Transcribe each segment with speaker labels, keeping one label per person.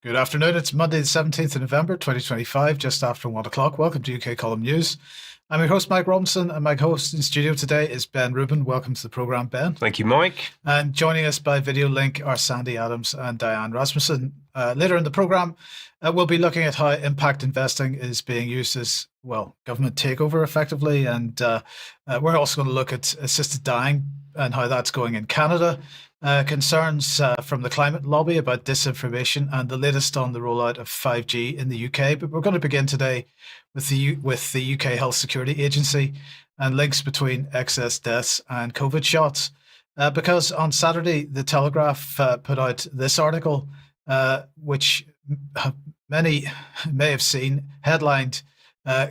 Speaker 1: Good afternoon. It's Monday, the 17th of November, 2025, just after 1 o'clock. Welcome to UK Column News. I'm your host, Mike Robinson, and my host in studio today is Ben Rubin. Welcome to the programme, Ben.
Speaker 2: Thank you, Mike.
Speaker 1: And joining us by video link are Sandi Adams and Diane Rasmussen. Later in the programme, we'll be looking at how impact investing is being used as, well, government takeover effectively. And we're also going to look at assisted dying and how that's going in Canada. Concerns from the climate lobby about disinformation and the latest on the rollout of 5G in the UK. But we're going to begin today with the UK Health Security Agency and links between excess deaths and COVID shots. Because on Saturday, the Telegraph put out this article, which many may have seen, headlined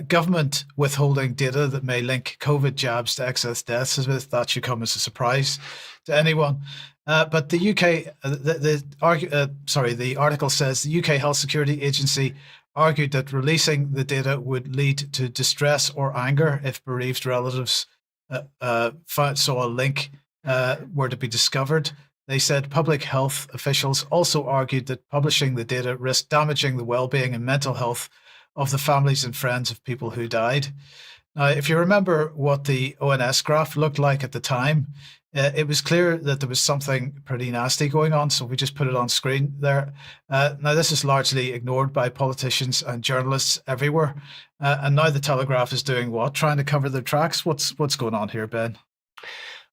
Speaker 1: government withholding data that may link COVID jabs to excess deaths, as if that should come as a surprise to anyone. But the UK, the article says the UK Health Security Agency argued that releasing the data would lead to distress or anger if bereaved relatives saw a link were to be discovered. They said public health officials also argued that publishing the data risked damaging the well-being and mental health of the families and friends of people who died. Now, if you remember what the ONS graph looked like at the time, it was clear that there was something pretty nasty going on, so we just put it on screen there. Now, this is largely ignored by politicians and journalists everywhere. And now the Telegraph is doing what? Trying to cover their tracks? What's going on here, Ben?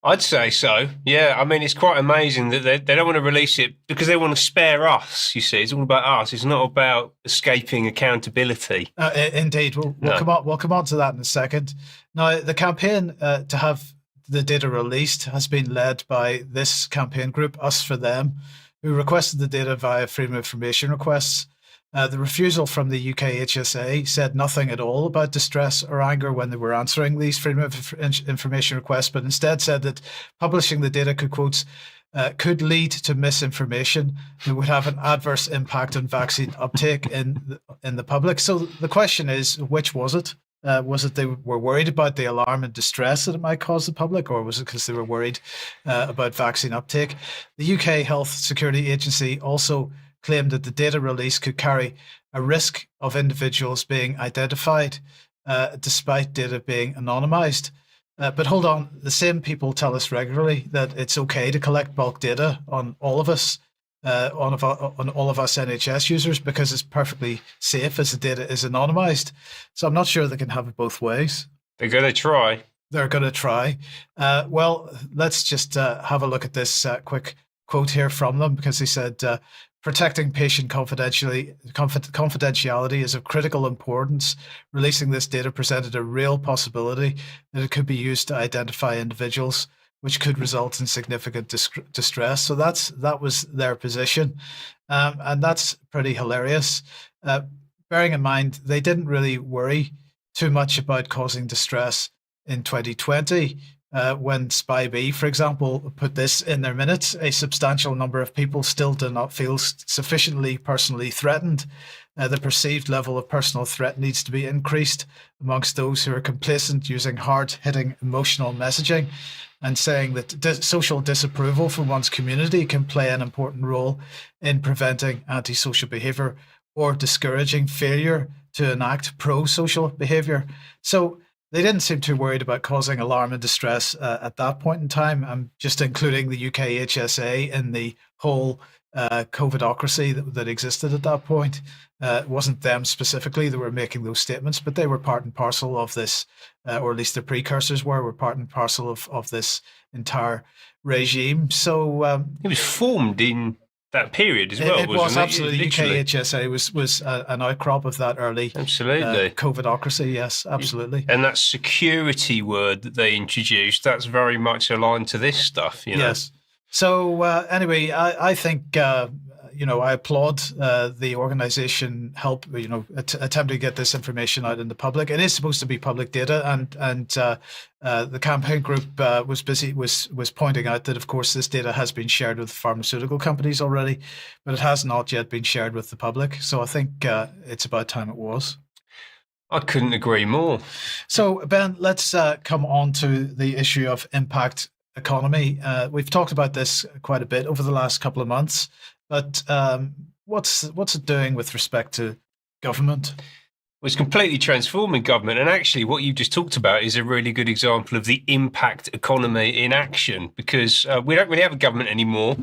Speaker 2: I'd say so. Yeah, I mean, it's quite amazing that they don't want to release it because they want to spare us, you see. It's all about us. It's not about escaping accountability.
Speaker 1: Indeed. We'll come on to that in a second. Now, the campaign to have the data released has been led by this campaign group, Us for Them, who requested the data via Freedom of Information requests. The refusal from the UKHSA said nothing at all about distress or anger when they were answering these Freedom of Information requests, but instead said that publishing the data could lead to misinformation that would have an adverse impact on vaccine uptake in the public. So the question is, which was it? Was it they were worried about the alarm and distress that it might cause the public, or was it because they were worried about vaccine uptake? The UK Health Security Agency also claimed that the data release could carry a risk of individuals being identified despite data being anonymized. But hold on, the same people tell us regularly that it's okay to collect bulk data on all of us, on all of us NHS users, because it's perfectly safe as the data is anonymized. So I'm not sure they can have it both ways.
Speaker 2: They're going to try.
Speaker 1: They're going to try. Well, let's just have a look at this quick quote here from them, because they said, protecting patient confidentiality is of critical importance. Releasing this data presented a real possibility that it could be used to identify individuals, which could result in significant distress. So that was their position. And that's pretty hilarious. Bearing in mind, they didn't really worry too much about causing distress in 2020. When Spy B, for example, put this in their minutes, a substantial number of people still do not feel sufficiently personally threatened. The perceived level of personal threat needs to be increased amongst those who are complacent, using hard-hitting emotional messaging and saying that social disapproval from one's community can play an important role in preventing antisocial behavior or discouraging failure to enact pro-social behavior. So they didn't seem too worried about causing alarm and distress at that point in time. I'm just including the UKHSA in the whole COVIDocracy that existed at that point. It wasn't them specifically that were making those statements, but they were part and parcel of this, or at least the precursors were part and parcel of this entire regime. So
Speaker 2: it was formed in that period as well.
Speaker 1: It was absolutely. UKHSA was an outcrop of that early COVIDocracy. Yes, absolutely.
Speaker 2: And that security word that they introduced, that's very much aligned to this stuff. You know?
Speaker 1: Yes. So anyway, I think I applaud the organisation attempting to get this information out in the public. It is supposed to be public data, and the campaign group was pointing out that, of course, this data has been shared with pharmaceutical companies already, but it has not yet been shared with the public. So I think it's about time it was.
Speaker 2: I couldn't agree more.
Speaker 1: So Ben, let's come on to the issue of impact economy. We've talked about this quite a bit over the last couple of months, but what's it doing with respect to government?
Speaker 2: It's completely transforming government. And actually, what you just talked about is a really good example of the impact economy in action, because we don't really have a government anymore.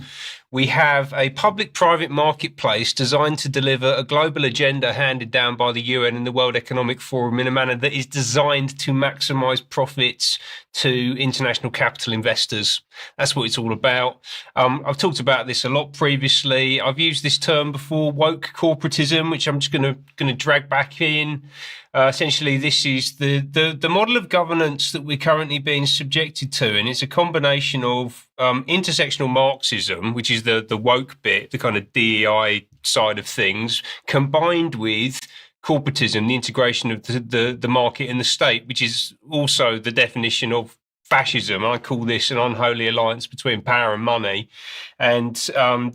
Speaker 2: We have a public-private marketplace designed to deliver a global agenda handed down by the UN and the World Economic Forum in a manner that is designed to maximize profits to international capital investors. That's what it's all about. I've talked about this a lot previously. I've used this term before, woke corporatism, which I'm just going to drag back in. Essentially, this is the model of governance that we're currently being subjected to, and it's a combination of intersectional Marxism, which is the woke bit, the kind of DEI side of things, combined with corporatism, the integration of the market and the state, which is also the definition of fascism. I call this an unholy alliance between power and money. And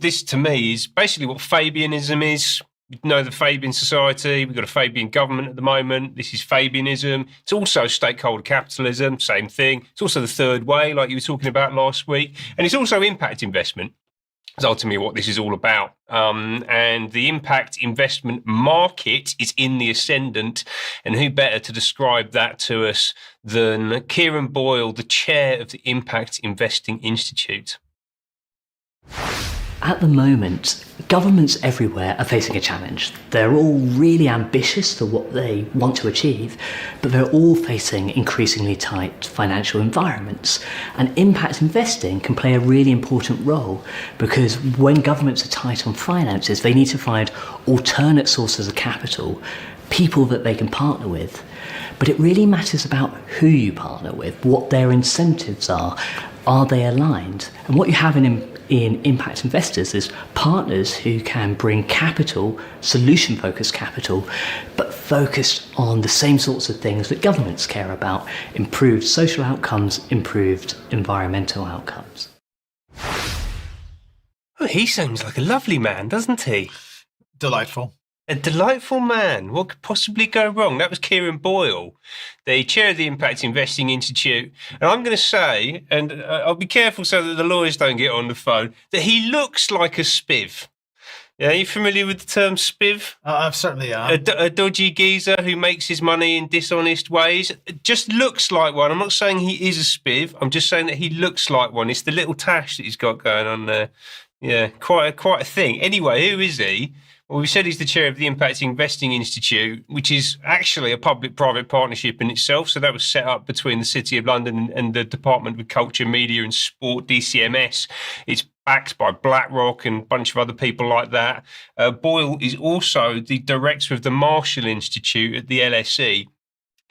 Speaker 2: this, to me, is basically what Fabianism is. You know, the Fabian society, we've got a Fabian government at the moment. This is Fabianism. It's also stakeholder capitalism, same thing. It's also the third way, like you were talking about last week. And it's also impact investment. That's ultimately what this is all about. And the impact investment market is in the ascendant. And who better to describe that to us than Kieran Boyle, the chair of the Impact Investing Institute?
Speaker 3: At the moment, governments everywhere are facing a challenge. They're all really ambitious for what they want to achieve, but they're all facing increasingly tight financial environments. And impact investing can play a really important role, because when governments are tight on finances, they need to find alternate sources of capital, people that they can partner with. But it really matters about who you partner with, what their incentives are they aligned? And what you have in impact investors is partners who can bring capital, solution-focused capital, but focused on the same sorts of things that governments care about: improved social outcomes, improved environmental outcomes.
Speaker 2: Oh, he seems like a lovely man, doesn't he?
Speaker 1: Delightful.
Speaker 2: A delightful man. What could possibly go wrong? That was Kieran Boyle, the chair of the Impact Investing Institute. And I'm going to say, and I'll be careful so that the lawyers don't get on the phone, that he looks like a spiv. Yeah, are you familiar with the term spiv?
Speaker 1: I certainly am.
Speaker 2: A dodgy geezer who makes his money in dishonest ways. It just looks like one. I'm not saying he is a spiv. I'm just saying that he looks like one. It's the little tash that he's got going on there. Yeah, quite a thing. Anyway, who is he? Well, we said he's the chair of the Impact Investing Institute, which is actually a public-private partnership in itself. So that was set up between the City of London and the Department of Culture, Media and Sport, DCMS. It's backed by BlackRock and a bunch of other people like that. Boyle is also the director of the Marshall Institute at the LSE.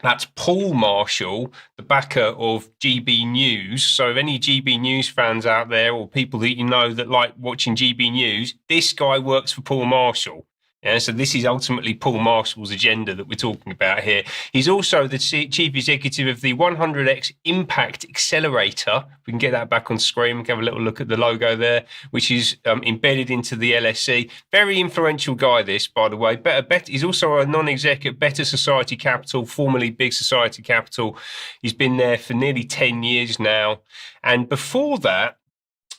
Speaker 2: That's Paul Marshall, the backer of GB News. So if any GB News fans out there, or people that you know that like watching GB News, this guy works for Paul Marshall. Yeah, so this is ultimately Paul Marshall's agenda that we're talking about here. He's also the chief executive of the 100x Impact Accelerator. We can get that back on screen. We can have a little look at the logo there, which is embedded into the LSE. Very influential guy, this, by the way. He's also a non-exec at Better Society Capital, formerly Big Society Capital. He's been there for nearly 10 years now. And before that,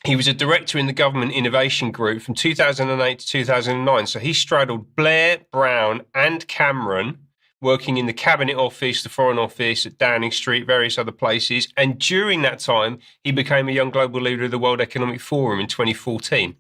Speaker 2: he was a director in the Government Innovation Group from 2008 to 2009. So he straddled Blair, Brown and Cameron, working in the Cabinet Office, the Foreign Office at Downing Street, various other places. And during that time, he became a young global leader of the World Economic Forum in 2014.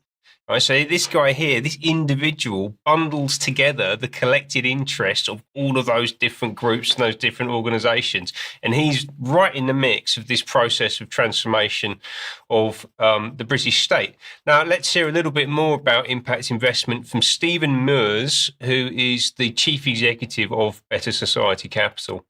Speaker 2: Right, so this guy here, this individual, bundles together the collected interests of all of those different groups and those different organisations. And he's right in the mix of this process of transformation of the British state. Now, let's hear a little bit more about impact investment from Stephen Mears, who is the chief executive of Better Society Capital.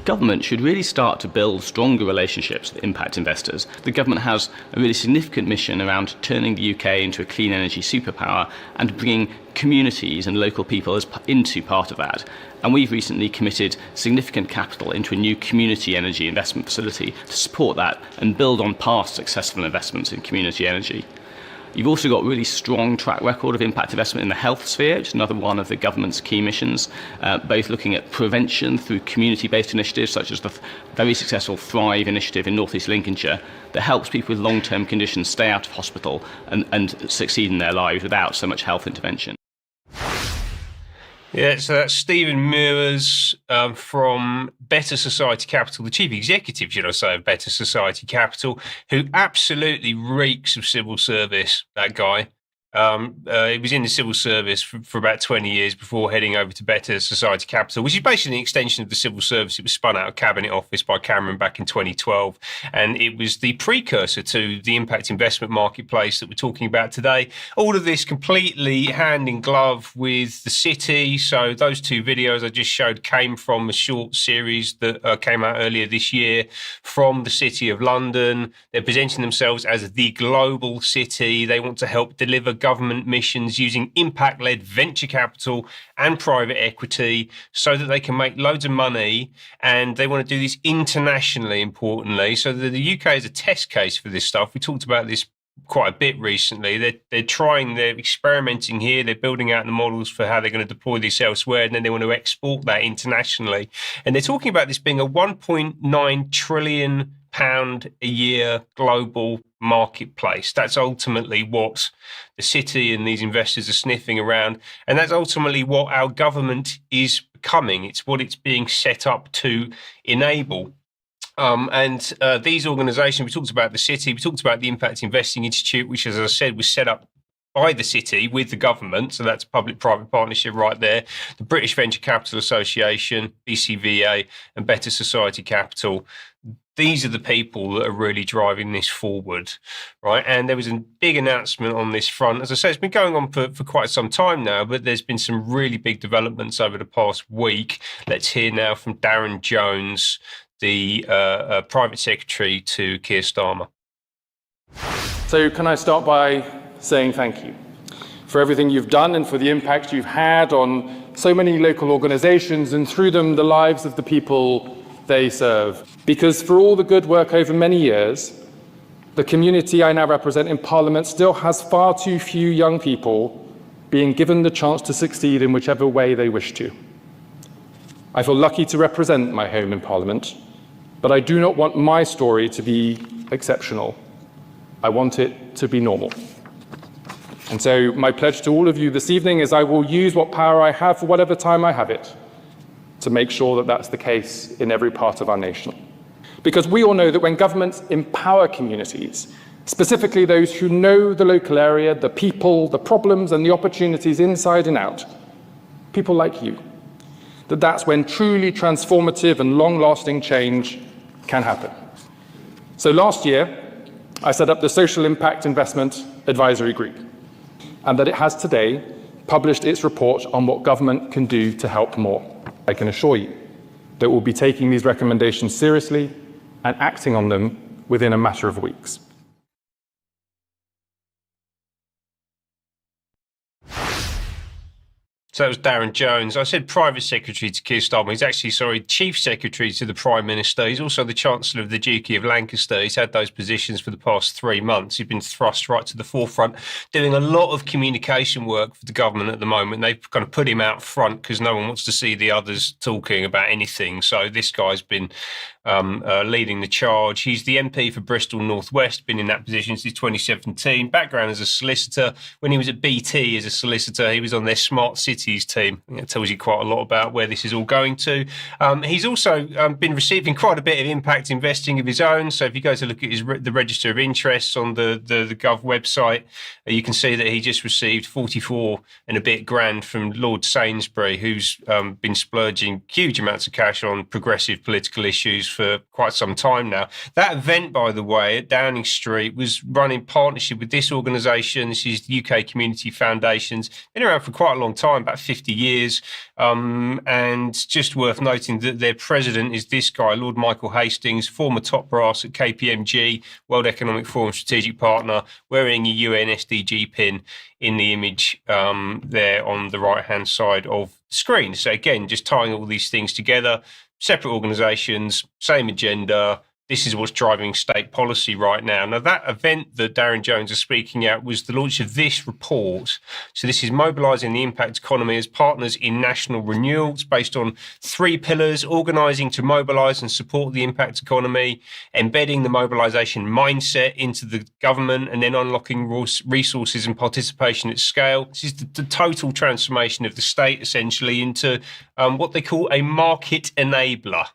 Speaker 4: Government should really start to build stronger relationships with impact investors. The government has a really significant mission around turning the UK into a clean energy superpower and bringing communities and local people into part of that. And we've recently committed significant capital into a new community energy investment facility to support that and build on past successful investments in community energy. You've also got a really strong track record of impact investment in the health sphere, which is another one of the government's key missions, both looking at prevention through community-based initiatives such as the very successful Thrive initiative in North East Lincolnshire that helps people with long-term conditions stay out of hospital and succeed in their lives without so much health intervention.
Speaker 2: Yeah, so that's Stephen Mears from Better Society Capital, the chief executive, should I say, of Better Society Capital, who absolutely reeks of civil service, that guy. He was in the civil service for about 20 years before heading over to Better Society Capital, which is basically an extension of the civil service. It was spun out of Cabinet Office by Cameron back in 2012, and it was the precursor to the impact investment marketplace that we're talking about today. All of this completely hand in glove with the city. So those two videos I just showed came from a short series that came out earlier this year from the City of London. They're presenting themselves as the global city. They want to help deliver government missions using impact-led venture capital and private equity so that they can make loads of money, and they want to do this internationally, importantly. So the UK is a test case for this stuff. We talked about this quite a bit recently. They're experimenting here, they're building out the models for how they're going to deploy this elsewhere, and then they want to export that internationally. And they're talking about this being a £1.9 trillion a year global marketplace. That's ultimately what the city and these investors are sniffing around, and that's ultimately what our government is becoming. It's what it's being set up to enable. These organisations, we talked about the city, we talked about the Impact Investing Institute, which, as I said, was set up by the city with the government. So that's public-private partnership right there. The British Venture Capital Association, BCVA, and Better Society Capital. These are the people that are really driving this forward, right? And there was a big announcement on this front. As I say, it's been going on for quite some time now, but there's been some really big developments over the past week. Let's hear now from Darren Jones, the private secretary to Keir Starmer.
Speaker 5: So can I start by saying thank you for everything you've done and for the impact you've had on so many local organisations and through them the lives of the people they serve. Because for all the good work over many years, the community I now represent in Parliament still has far too few young people being given the chance to succeed in whichever way they wish to. I feel lucky to represent my home in Parliament, but I do not want my story to be exceptional. I want it to be normal. And so my pledge to all of you this evening is I will use what power I have for whatever time I have it to make sure that that's the case in every part of our nation. Because we all know that when governments empower communities, specifically those who know the local area, the people, the problems and the opportunities inside and out, people like you, that's when truly transformative and long-lasting change can happen. So last year, I set up the Social Impact Investment Advisory Group, and that it has today published its report on what government can do to help more. I can assure you that we'll be taking these recommendations seriously and acting on them within a matter of weeks.
Speaker 2: So that was Darren Jones. I said private secretary to Keir Starmer. He's actually, chief secretary to the Prime Minister. He's also the Chancellor of the Duchy of Lancaster. He's had those positions for the past 3 months. He's been thrust right to the forefront, doing a lot of communication work for the government at the moment. They've kind of put him out front because no one wants to see the others talking about anything. So this guy's been leading the charge. He's the MP for Bristol North West, been in that position since 2017. Background as a solicitor. When he was at BT as a solicitor, he was on their Smart Cities team. It tells you quite a lot about where this is all going to. He's also been receiving quite a bit of impact investing of his own. So if you go to look at the register of interests on the Gov website, you can see that he just received 44 and a bit grand from Lord Sainsbury, who's been splurging huge amounts of cash on progressive political issues for quite some time now. That event, by the way, at Downing Street was run in partnership with this organisation. This is the UK Community Foundations. Been around for quite a long time, about 50 years. And just worth noting that their president is this guy, Lord Michael Hastings, former top brass at KPMG, World Economic Forum strategic partner, wearing a UN SDG pin in the image there on the right-hand side of the screen. So again, just tying all these things together. Separate organisations, same agenda, This is what's driving state policy right now. Now, that event that Darren Jones is speaking at was the launch of this report. So this is mobilising the impact economy as partners in national renewal. It's based on 3 pillars: organising to mobilise and support the impact economy, embedding the mobilisation mindset into the government, and then unlocking resources and participation at scale. This is the total transformation of the state, essentially, into what they call a market enabler.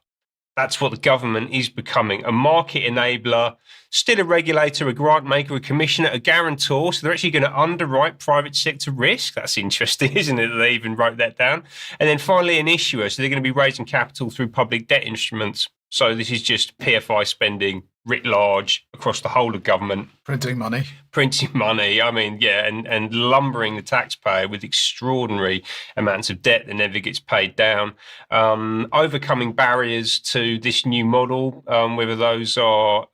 Speaker 2: That's what the government is becoming, a market enabler, still a regulator, a grant maker, a commissioner, a guarantor. So they're actually going to underwrite private sector risk. That's interesting, isn't it? They even wrote that down. And then finally, an issuer. So they're going to be raising capital through public debt instruments. So this is just PFI spending writ large across the whole of government.
Speaker 1: Printing money.
Speaker 2: I mean, yeah, and lumbering the taxpayer with extraordinary amounts of debt that never gets paid down. Overcoming barriers to this new model, whether those are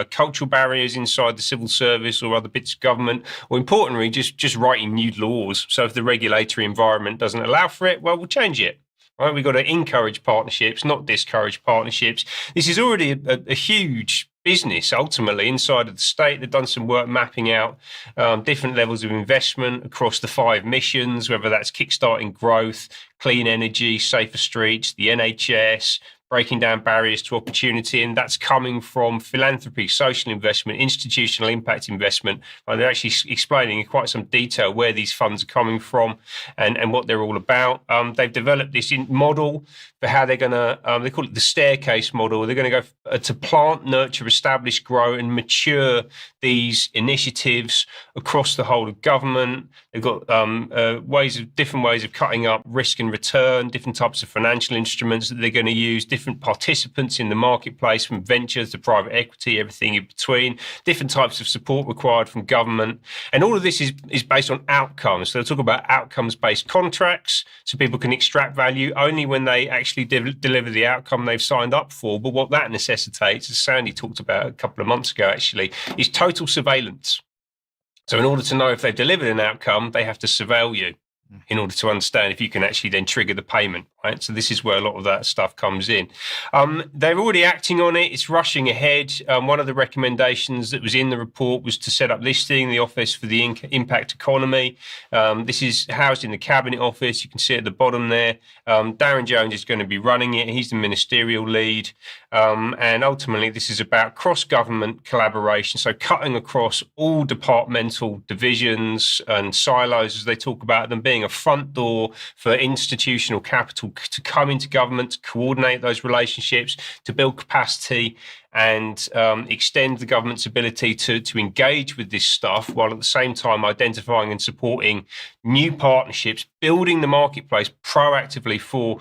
Speaker 2: cultural barriers inside the civil service or other bits of government, or importantly, just writing new laws. So if the regulatory environment doesn't allow for it, well, we'll change it. Right, we've got to encourage partnerships, not discourage partnerships. This is already a huge business, ultimately, inside of the state. They've done some work mapping out different levels of investment across the 5 missions, whether that's kickstarting growth, clean energy, safer streets, the NHS, breaking down barriers to opportunity, and that's coming from philanthropy, social investment, institutional impact investment. They're actually explaining in quite some detail where these funds are coming from and what they're all about. They've developed this model for how they're going to, they call it the staircase model. They're going to go to plant, nurture, establish, grow, and mature these initiatives across the whole of government. They've got different ways of cutting up risk and return, different types of financial instruments that they're going to use, different participants in the marketplace, from ventures to private equity, everything in between, different types of support required from government. And all of this is based on outcomes. So they'll talk about outcomes-based contracts, so people can extract value only when they actually deliver the outcome they've signed up for. But what that necessitates, as Sandi talked about a couple of months ago, actually, is total surveillance. So in order to know if they've delivered an outcome, they have to surveil you in order to understand if you can actually then trigger the payment, right? So this is where a lot of that stuff comes in. They're already acting on it. It's rushing ahead. One of the recommendations that was in the report was to set up listing the Office for the Impact Economy. This is housed in the Cabinet Office. You can see at the bottom there. Darren Jones is going to be running it. He's the ministerial lead. And ultimately, this is about cross-government collaboration, so cutting across all departmental divisions and silos, as they talk about them, being a front door for institutional capital to come into government, to coordinate those relationships, to build capacity and extend the government's ability to engage with this stuff, while at the same time identifying and supporting new partnerships, building the marketplace proactively for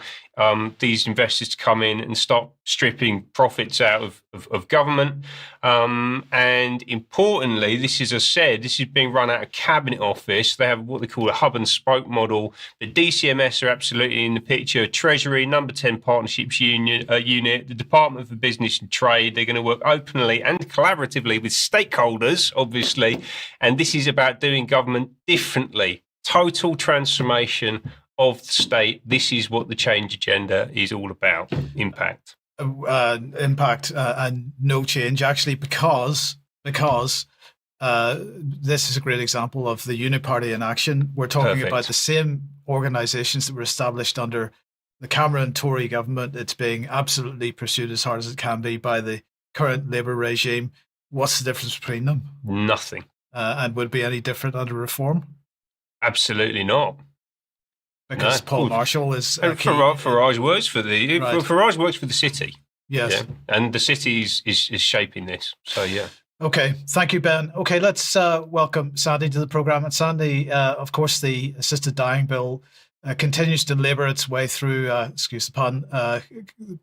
Speaker 2: these investors to come in and start stripping profits out of government. And importantly, this is, as I said, this is being run out of Cabinet Office. They have what they call a hub and spoke model. The DCMS are absolutely in the picture. Treasury, number 10 partnerships unit, the Department for Business and Trade. They're going to work openly and collaboratively with stakeholders, obviously. And this is about doing government differently. Total transformation of the state. This is what the change agenda is all about. Impact.
Speaker 1: Impact and no change, actually, because this is a great example of the uniparty in action. We're talking about the same organisations that were established under the Cameron Tory government. It's being absolutely pursued as hard as it can be by the current Labour regime. What's the difference between them?
Speaker 2: Nothing.
Speaker 1: And would it be any different under reform?
Speaker 2: Absolutely not.
Speaker 1: Because Paul Marshall is
Speaker 2: Farage works for the Farage works for the city.
Speaker 1: Yes,
Speaker 2: yeah. And the city is shaping this. So yeah.
Speaker 1: Okay, thank you, Ben. Okay, let's welcome Sandi to the program. And Sandi, of course, the assisted dying bill continues to labour its way through, excuse the pun,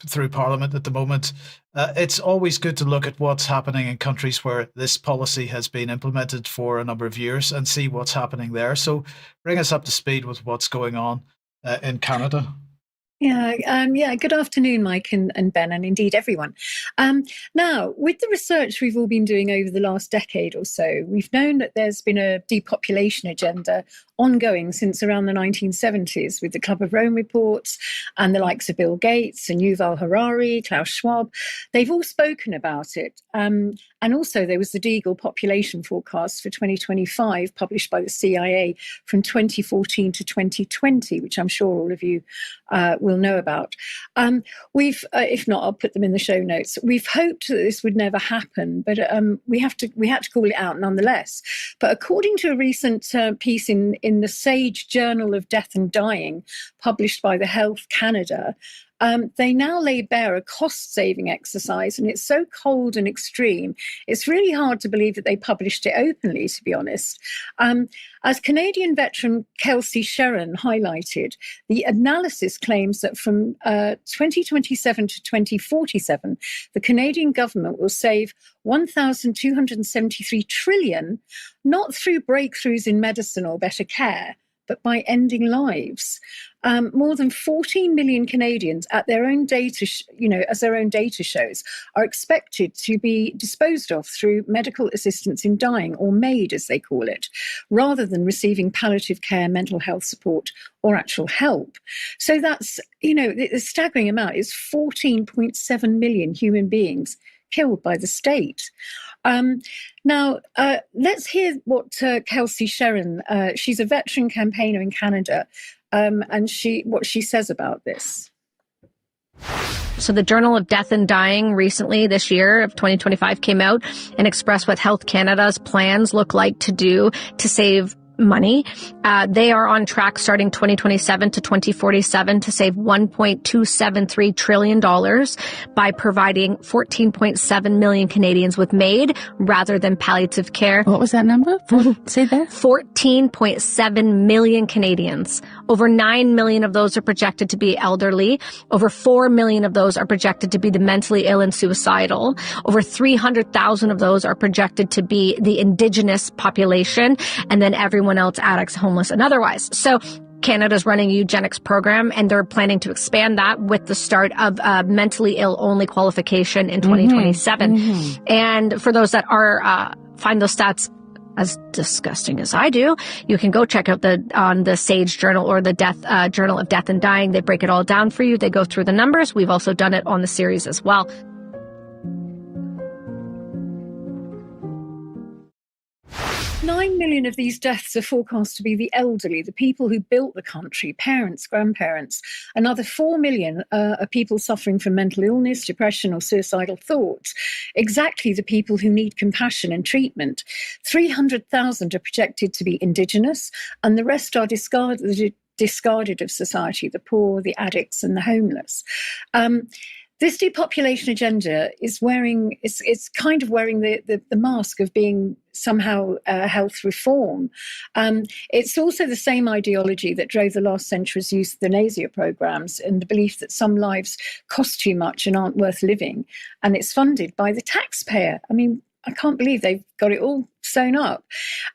Speaker 1: through Parliament at the moment. It's always good to look at what's happening in countries where this policy has been implemented for a number of years and see what's happening there. So bring us up to speed with what's going on in Canada.
Speaker 6: Yeah. Good afternoon, Mike and Ben, and indeed everyone. Now, with the research we've all been doing over the last decade or so, we've known that there's been a depopulation agenda ongoing since around the 1970s with the Club of Rome reports and the likes of Bill Gates and Yuval Harari, Klaus Schwab. They've all spoken about it. And also there was the Deagle population forecast for 2025 published by the CIA from 2014 to 2020, which I'm sure all of you will know about. If not, I'll put them in the show notes. We've hoped that this would never happen, but we had to call it out nonetheless. But according to a recent piece in the Sage Journal of Death and Dying, published by the Health Canada, they now lay bare a cost-saving exercise, and it's so cold and extreme, it's really hard to believe that they published it openly, to be honest. As Canadian veteran Kelsey Sheron highlighted, the analysis claims that from 2027 to 2047, the Canadian government will save $1,273 trillion, not through breakthroughs in medicine or better care, but by ending lives. More than 14 million Canadians, at their own data, as their own data shows, are expected to be disposed of through medical assistance in dying, or MAID as they call it, rather than receiving palliative care, mental health support, or actual help. So that's, the staggering amount is 14.7 million human beings killed by the state. Now, let's hear what Kelsey Sheron, she's a veteran campaigner in Canada, and what she says about this.
Speaker 7: So the Journal of Death and Dying recently this year of 2025 came out and expressed what Health Canada's plans look like to save money. They are on track starting 2027 to 2047 to save $1.273 trillion by providing 14.7 million Canadians with MAID rather than palliative care.
Speaker 8: What was that number? Say that.
Speaker 7: 14.7 million Canadians. Over 9 million of those are projected to be elderly. Over 4 million of those are projected to be the mentally ill and suicidal. Over 300,000 of those are projected to be the Indigenous population, and then everyone else, addicts, homeless, and otherwise. So Canada's running a eugenics program, and they're planning to expand that with the start of mentally ill only qualification in 2027. Mm-hmm. And for those that are find those stats as disgusting as I do, you can go check out on the Sage Journal or the Journal of Death and Dying. They break it all down for you. They go through the numbers. We've also done it on the series as well.
Speaker 6: 9 million of these deaths are forecast to be the elderly, the people who built the country, parents, grandparents. Another 4 million are people suffering from mental illness, depression, or suicidal thoughts. Exactly the people who need compassion and treatment. 300,000 are projected to be Indigenous, and the rest are discarded of society, the poor, the addicts, and the homeless. This depopulation agenda is it's kind of wearing the mask of being somehow health reform. It's also the same ideology that drove the last century's euthanasia programs, and the belief that some lives cost too much and aren't worth living, and it's funded by the taxpayer. I mean, I can't believe they've got it all sewn up.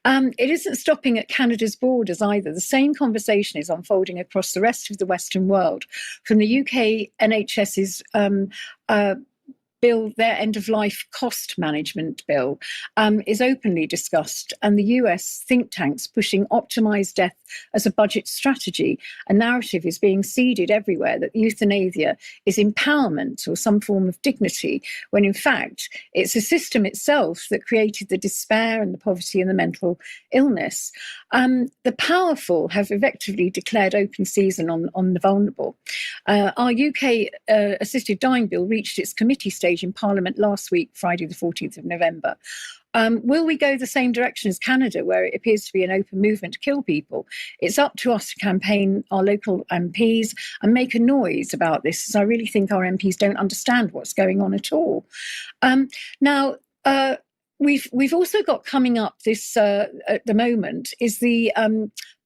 Speaker 6: It isn't stopping at Canada's borders either. The same conversation is unfolding across the rest of the Western world. From the UKHSA's bill, their end-of-life cost management bill, is openly discussed, and the US think tanks pushing optimised death as a budget strategy. A narrative is being seeded everywhere that euthanasia is empowerment or some form of dignity, when in fact it's the system itself that created the despair and the poverty and the mental illness. The powerful have effectively declared open season on the vulnerable. Our UK assisted dying bill reached its committee stage in Parliament last week, Friday the 14th of November. Will we go the same direction as Canada, where it appears to be an open movement to kill people? It's up to us to campaign our local MPs and make a noise about this, as I really think our MPs don't understand what's going on at all. Now, we've also got coming up this at the moment is the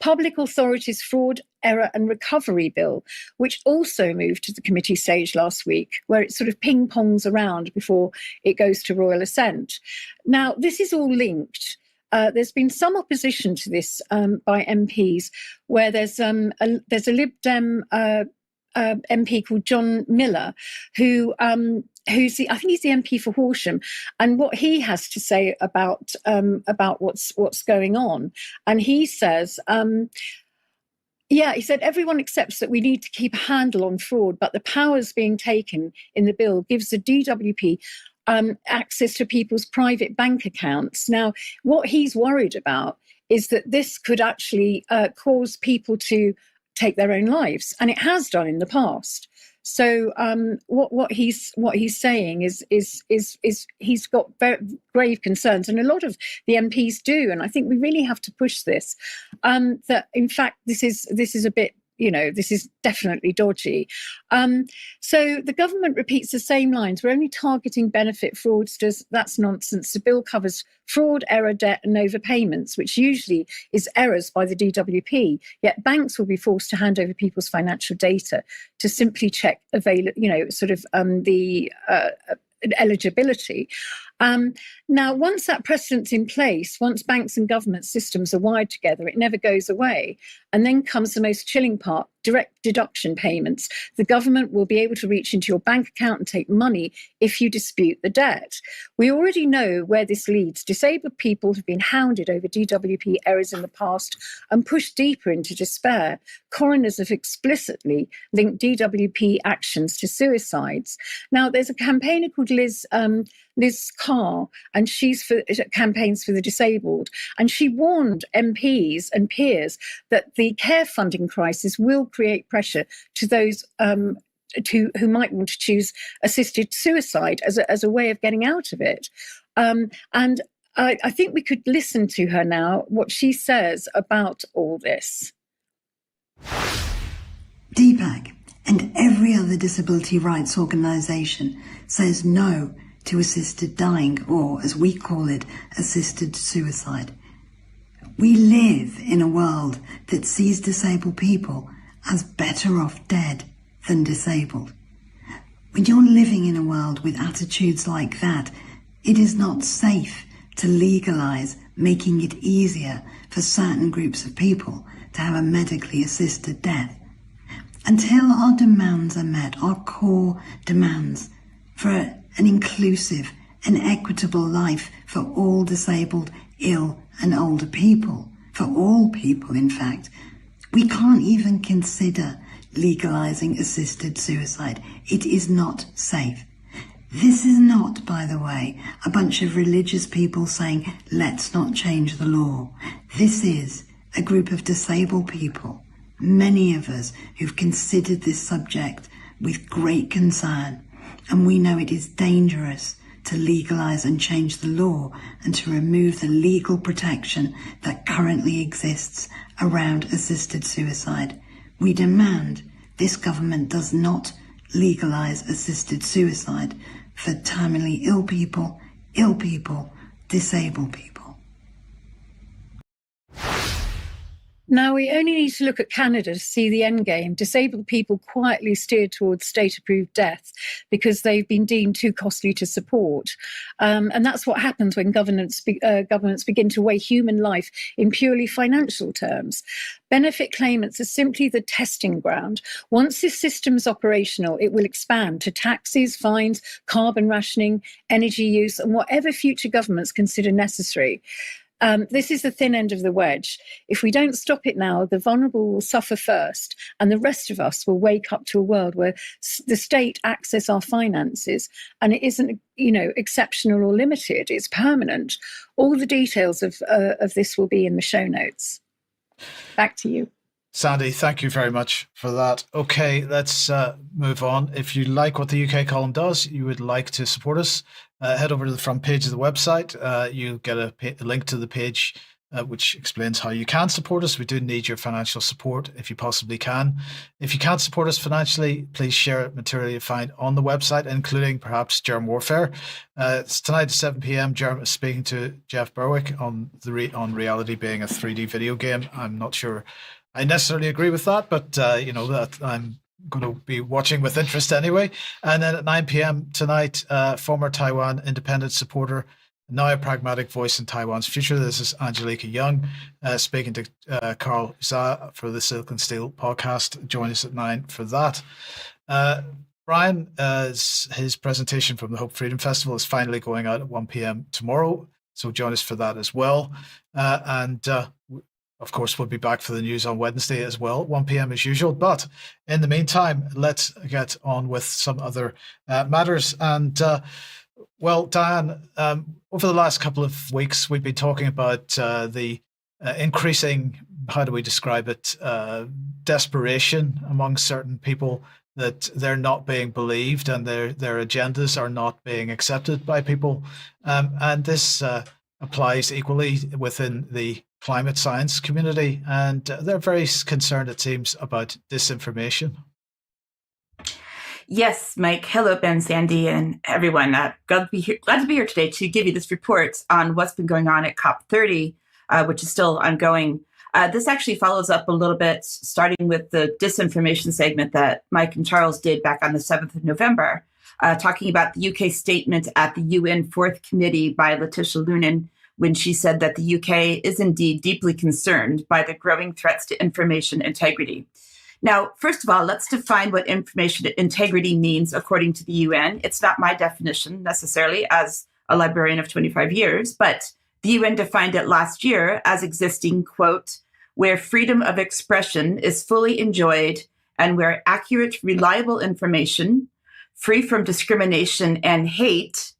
Speaker 6: Public Authorities Fraud, Error and Recovery Bill, which also moved to the committee stage last week, where it sort of ping-pongs around before it goes to royal assent. Now, this is all linked. There's been some opposition to this by MPs, where there's a Lib Dem MP called John Miller, who's I think he's the MP for Horsham, and what he has to say about what's going on, and he says. He said everyone accepts that we need to keep a handle on fraud, but the powers being taken in the bill gives the DWP access to people's private bank accounts. Now, what he's worried about is that this could actually cause people to take their own lives, and it has done in the past. So what he's saying is he's got very grave concerns, and a lot of the MPs do, and I think we really have to push this. That in fact this is a bit. This is definitely dodgy. So the government repeats the same lines. We're only targeting benefit fraudsters. That's nonsense. The bill covers fraud, error, debt, and overpayments, which usually is errors by the DWP. Yet banks will be forced to hand over people's financial data to simply check the eligibility. Now, once that precedent's in place, once banks and government systems are wired together, it never goes away. And then comes the most chilling part, direct deduction payments. The government will be able to reach into your bank account and take money if you dispute the debt. We already know where this leads. Disabled people have been hounded over DWP errors in the past and pushed deeper into despair. Coroners have explicitly linked DWP actions to suicides. Now, there's a campaigner called Liz Carr, and she's campaigns for the disabled, and she warned MPs and peers that the care funding crisis will create pressure to those who might want to choose assisted suicide as a way of getting out of it. And I think we could listen to her now, what she says about all this.
Speaker 9: DPAC and every other disability rights organisation says no to assisted dying, or as we call it, assisted suicide. We live in a world that sees disabled people as better off dead than disabled. When you're living in a world with attitudes like that, it is not safe to legalise making it easier for certain groups of people to have a medically assisted death. Until our demands are met, our core demands for an inclusive and equitable life for all disabled, ill and older people, for all people in fact, we can't even consider legalising assisted suicide. It is not safe. This is not, by the way, a bunch of religious people saying, let's not change the law. This is a group of disabled people, many of us who've considered this subject with great concern, and we know it is dangerous to legalise and change the law and to remove the legal protection that currently exists around assisted suicide. We demand this government does not legalise assisted suicide for terminally ill people, disabled people.
Speaker 6: Now, we only need to look at Canada to see the end game. Disabled people quietly steered towards state-approved death because they've been deemed too costly to support. And that's what happens when governments begin to weigh human life in purely financial terms. Benefit claimants are simply the testing ground. Once this system is operational, it will expand to taxes, fines, carbon rationing, energy use, and whatever future governments consider necessary. This is the thin end of the wedge. If we don't stop it now, the vulnerable will suffer first, and the rest of us will wake up to a world where the state access our finances, and it isn't, exceptional or limited. It's permanent. All the details of this will be in the show notes. Back to you.
Speaker 1: Sandi, thank you very much for that. Okay, let's move on. If you like what the UK column does, you would like to support us, head over to the front page of the website. You'll get a link to the page which explains how you can support us. We do need your financial support if you possibly can. If you can't support us financially, please share material you find on the website, including perhaps Germ Warfare. It's tonight at 7 p.m. Germ is speaking to Jeff Berwick on reality being a 3D video game. I'm not sure I necessarily agree with that, but that I'm going to be watching with interest anyway. And then at 9 p.m. tonight, former Taiwan independent supporter now a pragmatic voice in Taiwan's future. This is Angelica Young speaking to Carl Zha for the Silk and Steel podcast. Join us at 9 for that. Brian, his presentation from the Hope Freedom Festival is finally going out at 1 p.m. tomorrow, so join us for that as well. Of course, we'll be back for the news on Wednesday as well, 1 p.m. as usual. But in the meantime, let's get on with some other matters. And, well, Diane, over the last couple of weeks, we've been talking about the increasing, how do we describe it, desperation among certain people that they're not being believed and their agendas are not being accepted by people. And this applies equally within the climate science community. And they're very concerned, it seems, about disinformation.
Speaker 10: Yes, Mike. Hello, Ben, Sandi, and everyone. Glad to be here today to give you this report on what's been going on at COP30, which is still ongoing. This actually follows up a little bit, starting with the disinformation segment that Mike and Charles did back on the 7th of November, talking about the UK statement at the UN Fourth Committee by Letitia Lunan, when she said that the UK is indeed deeply concerned by the growing threats to information integrity. Now, first of all, let's define what information integrity means according to the UN. It's not my definition necessarily as a librarian of 25 years, but the UN defined it last year as existing, quote, where freedom of expression is fully enjoyed and where accurate, reliable information, free from discrimination and hate,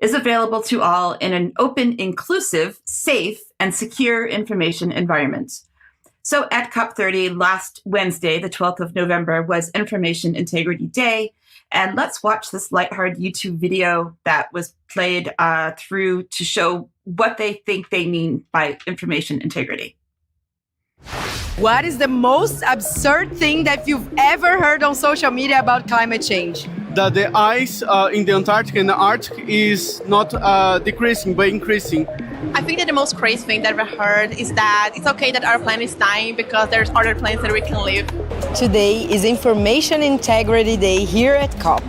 Speaker 10: is available to all in an open, inclusive, safe, and secure information environment. So at COP30 last Wednesday, the 12th of November, was Information Integrity Day. And let's watch this lighthearted YouTube video that was played through to show what they think they mean by information integrity.
Speaker 11: What is the most absurd thing that you've ever heard on social media about climate change?
Speaker 12: That the ice in the Antarctic and the Arctic is not decreasing, but increasing.
Speaker 13: I think that the most crazy thing that I've heard is that it's okay that our planet is dying because there's other planets that we can live.
Speaker 11: Today is Information Integrity Day here at COP.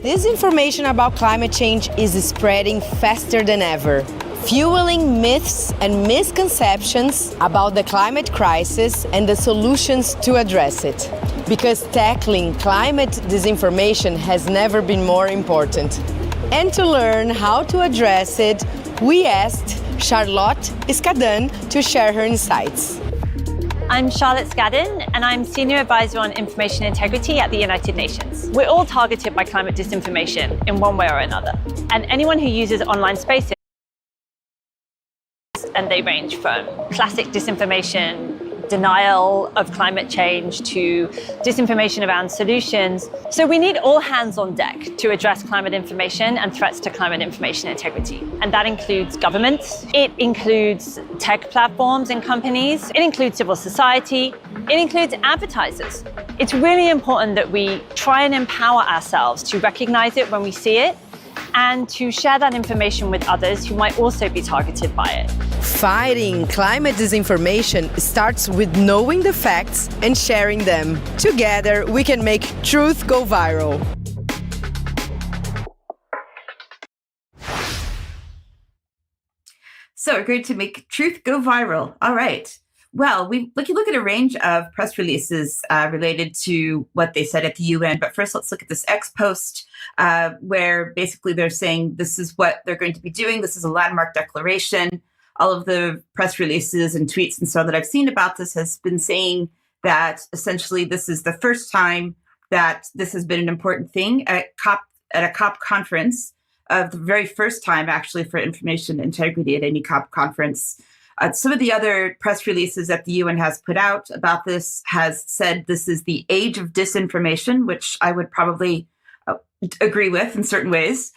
Speaker 11: This information about climate change is spreading faster than ever, fueling myths and misconceptions about the climate crisis and the solutions to address it. Because tackling climate disinformation has never been more important. And to learn how to address it, we asked Charlotte Skadden to share her insights.
Speaker 14: I'm Charlotte Skadden, and I'm Senior Advisor on Information Integrity at the United Nations. We're all targeted by climate disinformation in one way or another. And anyone who uses online spaces, and they range from classic disinformation, denial of climate change, to disinformation around solutions. So we need all hands on deck to address climate information and threats to climate information integrity. And that includes governments, it includes tech platforms and companies, it includes civil society, it includes advertisers. It's really important that we try and empower ourselves to recognize it when we see it, and to share that information with others who might also be targeted by it.
Speaker 11: Fighting climate disinformation starts with knowing the facts and sharing them. Together, we can make truth go viral.
Speaker 10: So agreed to make truth go viral. All right. Well, we look at a range of press releases related to what they said at the UN. But first, let's look at this X post where basically they're saying this is what they're going to be doing. This is a landmark declaration. All of the press releases and tweets and so that I've seen about this has been saying that essentially this is the first time that this has been an important thing at a COP conference, of the very first time actually for information integrity at any COP conference. Some of the other press releases that the UN has put out about this has said this is the age of disinformation, which I would probably agree with in certain ways.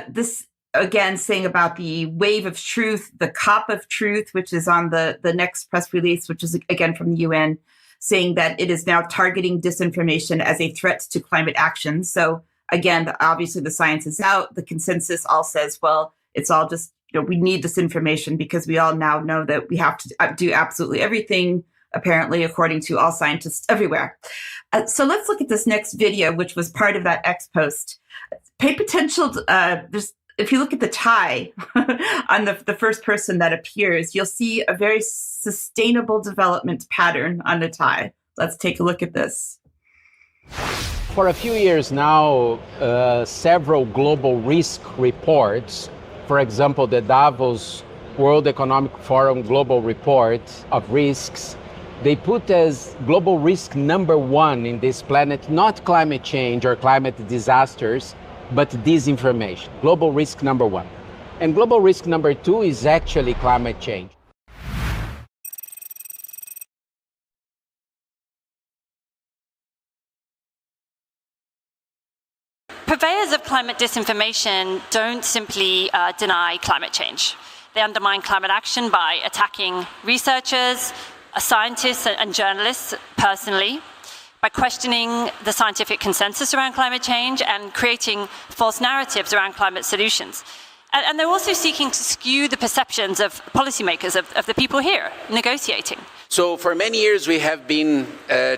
Speaker 10: This, again, saying about the wave of truth, the COP of truth, which is on the next press release, which is, again, from the UN, saying that it is now targeting disinformation as a threat to climate action. So, again, obviously the science is out. The consensus all says, well, it's all just, we need this information because we all now know that we have to do absolutely everything, apparently, according to all scientists everywhere. So let's look at this next video, which was part of that X post. Pay potential, there's if you look at the tie on the first person that appears, you'll see a very sustainable development pattern on the tie. Let's take a look at this.
Speaker 15: For a few years now, several global risk reports, for example, the Davos World Economic Forum Global Report of Risks, they put as global risk number one in this planet, not climate change or climate disasters, but disinformation. Global risk number one. And global risk number two is actually climate change.
Speaker 14: Purveyors of climate disinformation don't simply deny climate change. They undermine climate action by attacking researchers, scientists and journalists personally, by questioning the scientific consensus around climate change and creating false narratives around climate solutions. And they're also seeking to skew the perceptions of policymakers, of the people here negotiating.
Speaker 15: So for many years we have been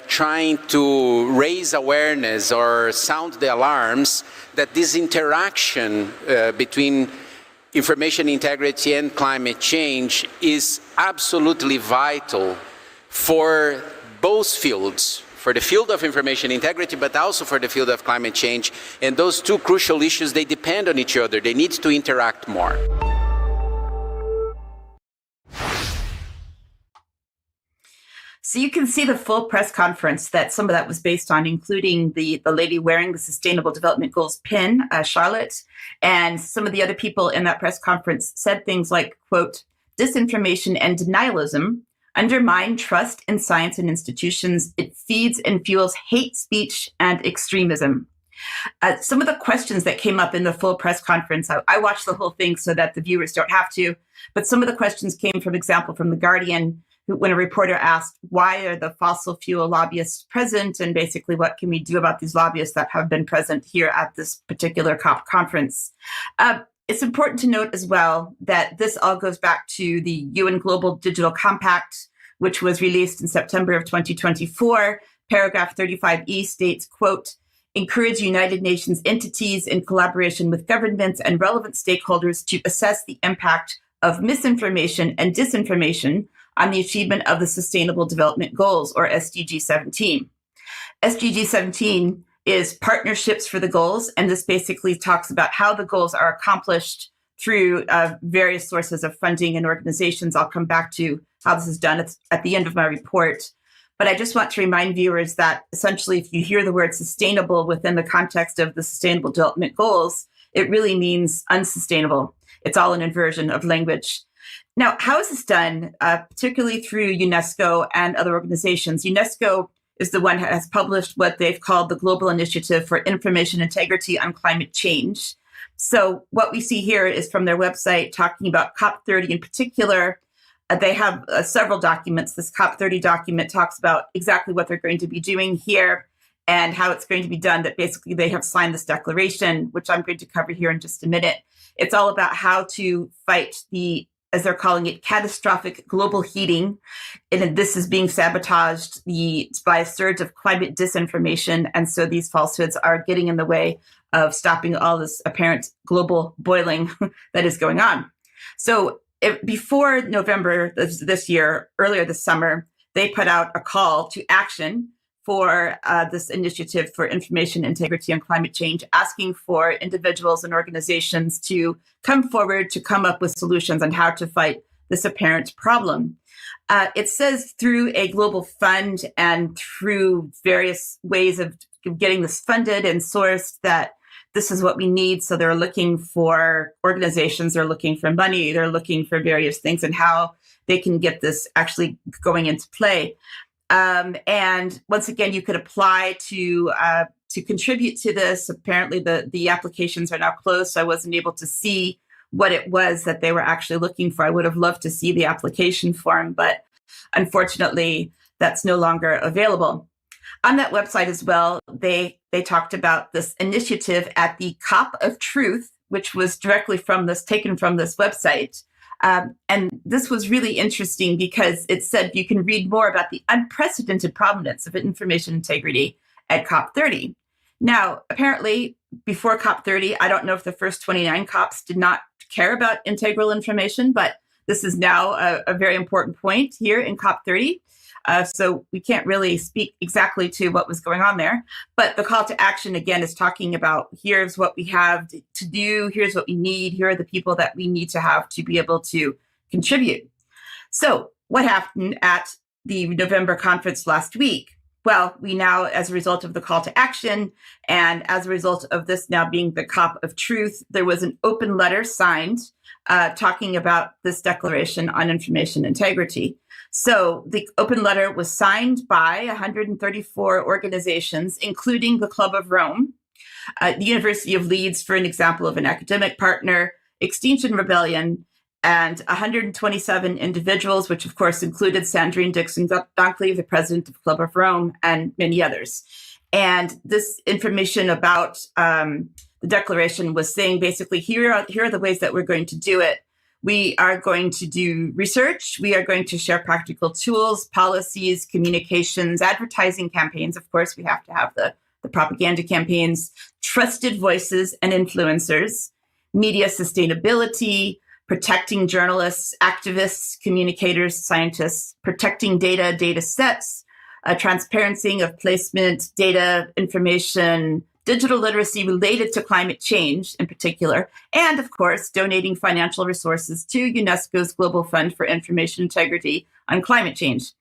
Speaker 15: trying to raise awareness or sound the alarms that this interaction between information integrity and climate change is absolutely vital for both fields, for the field of information integrity, but also for the field of climate change. And those two crucial issues, they depend on each other. They need to interact more.
Speaker 10: So you can see the full press conference that some of that was based on, including the lady wearing the Sustainable Development Goals pin, Charlotte, and some of the other people in that press conference said things like, quote, disinformation and denialism undermine trust in science and institutions. It feeds and fuels hate speech and extremism. Some of the questions that came up in the full press conference, I watched the whole thing so that the viewers don't have to, but some of the questions came, for example, from The Guardian, when a reporter asked, why are the fossil fuel lobbyists present? And basically, what can we do about these lobbyists that have been present here at this particular COP conference? It's important to note as well that this all goes back to the UN Global Digital Compact, which was released in September of 2024. Paragraph 35E states, quote, encourage United Nations entities in collaboration with governments and relevant stakeholders to assess the impact of misinformation and disinformation on the achievement of the Sustainable Development Goals, or SDG 17. SDG 17 is partnerships for the goals, and this basically talks about how the goals are accomplished through various sources of funding and organizations. I'll come back to how this is done at the end of my report. But I just want to remind viewers that essentially if you hear the word sustainable within the context of the Sustainable Development Goals, it really means unsustainable. It's all an inversion of language. Now, how is this done, particularly through UNESCO and other organizations? UNESCO is the one that has published what they've called the Global Initiative for Information Integrity on Climate Change. So what we see here is from their website talking about COP30 in particular. They have several documents. This COP30 document talks about exactly what they're going to be doing here and how it's going to be done, that basically they have signed this declaration, which I'm going to cover here in just a minute. It's all about how to fight the, as they're calling it, catastrophic global heating. And this is being sabotaged by a surge of climate disinformation. And so these falsehoods are getting in the way of stopping all this apparent global boiling that is going on. So before November this year, earlier this summer, they put out a call to action for this initiative for information integrity and climate change, asking for individuals and organizations to come forward to come up with solutions on how to fight this apparent problem. It says through a global fund and through various ways of getting this funded and sourced that this is what we need. So they're looking for organizations, they're looking for money, they're looking for various things and how they can get this actually going into play. And once again, you could apply to contribute to this. Apparently the applications are now closed, so I wasn't able to see what it was that they were actually looking for. I would have loved to see the application form, but unfortunately, that's no longer available. On that website as well, they talked about this initiative at the COP of Truth, which was directly taken from this website. And this was really interesting because it said you can read more about the unprecedented prominence of information integrity at COP30. Now, apparently, before COP30, I don't know if the first 29 COPs did not care about integral information, but this is now a very important point here in COP30. So we can't really speak exactly to what was going on there. But the call to action, again, is talking about here's what we have to do, here's what we need, here are the people that we need to have to be able to contribute. So what happened at the November conference last week? Well, we now, as a result of the call to action, and as a result of this now being the COP of truth, there was an open letter signed talking about this declaration on information integrity. So the open letter was signed by 134 organizations, including the Club of Rome, the University of Leeds, for an example of an academic partner, Extinction Rebellion, and 127 individuals, which of course included Sandrine Dixon-Dunkley, the president of Club of Rome, and many others. And this information about the declaration was saying basically, here are the ways that we're going to do it. We are going to do research. We are going to share practical tools, policies, communications, advertising campaigns. Of course, we have to have the propaganda campaigns, trusted voices and influencers, media sustainability, protecting journalists, activists, communicators, scientists, protecting data sets, transparency of placement, data, information, digital literacy related to climate change in particular, and of course, donating financial resources to UNESCO's Global Fund for Information Integrity on Climate Change.